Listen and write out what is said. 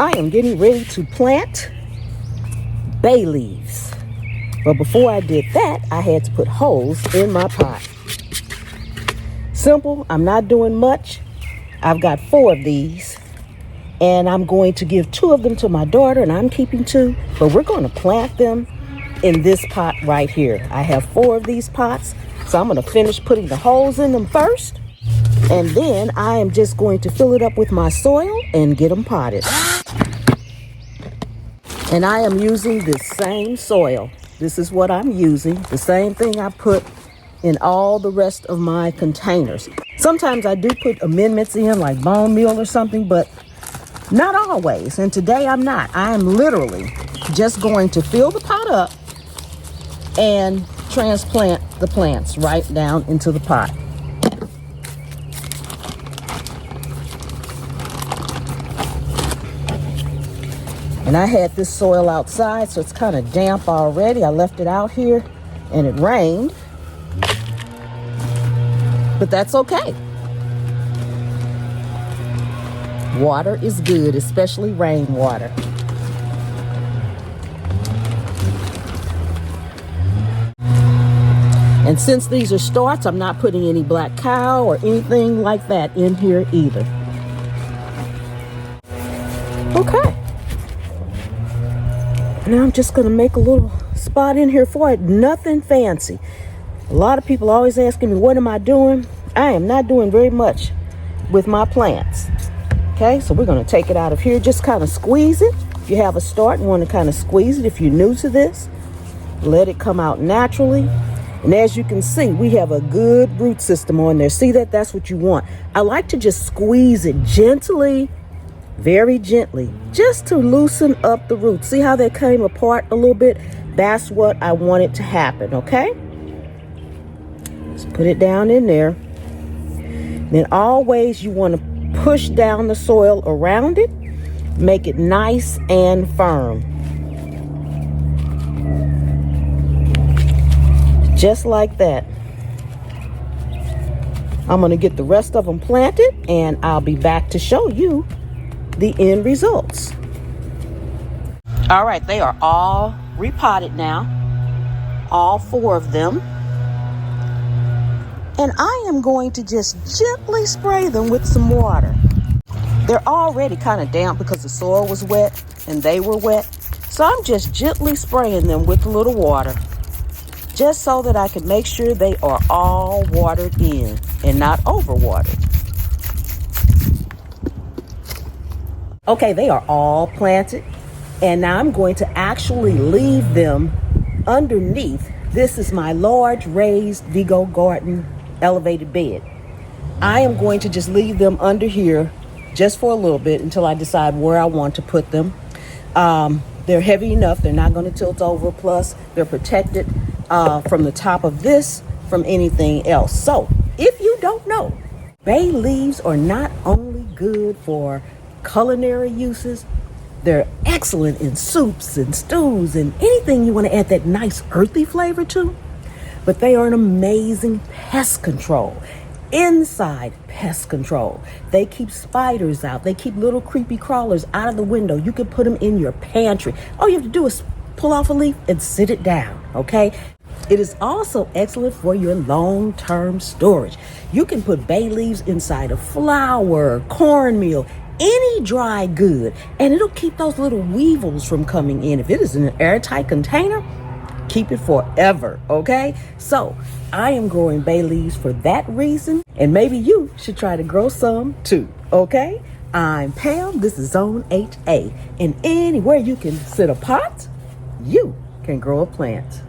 I am getting ready to plant bay leaves. But before I did that, I had to put holes in my pot. Simple, I'm not doing much. I've got 4 of these, and I'm going to give 2 of them to my daughter, and I'm keeping 2, but we're going to plant them in this pot right here. I have 4 of these pots, so I'm going to finish putting the holes in them first, and then I am just going to fill it up with my soil and get them potted. And I am using the same soil. This is what I'm using, the same thing I put in all the rest of my containers. Sometimes I do put amendments in, like bone meal or something, but not always. And today I'm not. I am literally just going to fill the pot up and transplant the plants right down into the pot. And I had this soil outside, so it's kind of damp already. I left it out here and it rained. But that's okay. Water is good, especially rainwater. And since these are starts, I'm not putting any black cow or anything like that in here either. Okay. Now I'm just going to make a little spot in here for it. Nothing fancy. A lot of people always asking me, what am I doing? I am not doing very much with my plants. Okay, so we're going to take it out of here. Just kind of squeeze it. If you have a start and want to kind of squeeze it, if you're new to this, let it come out naturally. And as you can see, we have a good root system on there. See that? That's what you want. I like to just squeeze it gently, very gently, just to loosen up the roots. See how they came apart a little bit? That's what I wanted to happen, okay? Let's put it down in there. Then always you want to push down the soil around it, make it nice and firm. Just like that. I'm going to get the rest of them planted, and I'll be back to show you the end results. All right, they are all repotted now, all 4 of them. And I am going to just gently spray them with some water. They're already kind of damp because the soil was wet and they were wet. So I'm just gently spraying them with a little water, just so that I can make sure they are all watered in and not overwatered. Okay, they are all planted, and now I'm going to actually leave them underneath. This is my large raised Vigo garden elevated bed. I am going to just leave them under here just for a little bit until I decide where I want to put them. They're heavy enough, they're not going to tilt over, plus they're protected from the top of this from anything else. So if you don't know, bay leaves are not only good for culinary uses, they're excellent in soups and stews and anything you want to add that nice earthy flavor to. But they are an amazing pest control. Inside pest control. They keep spiders out. They keep little creepy crawlers out of the window. You can put them in your pantry. All you have to do is pull off a leaf and sit it down, okay? It is also excellent for your long-term storage. You can put bay leaves inside of flour, cornmeal, any dry good, and it'll keep those little weevils from coming in. If it is in an airtight container, keep it forever, okay? So I am growing bay leaves for that reason, and maybe you should try to grow some too, okay? I'm Pam, this is Zone HA, and anywhere you can sit a pot, you can grow a plant.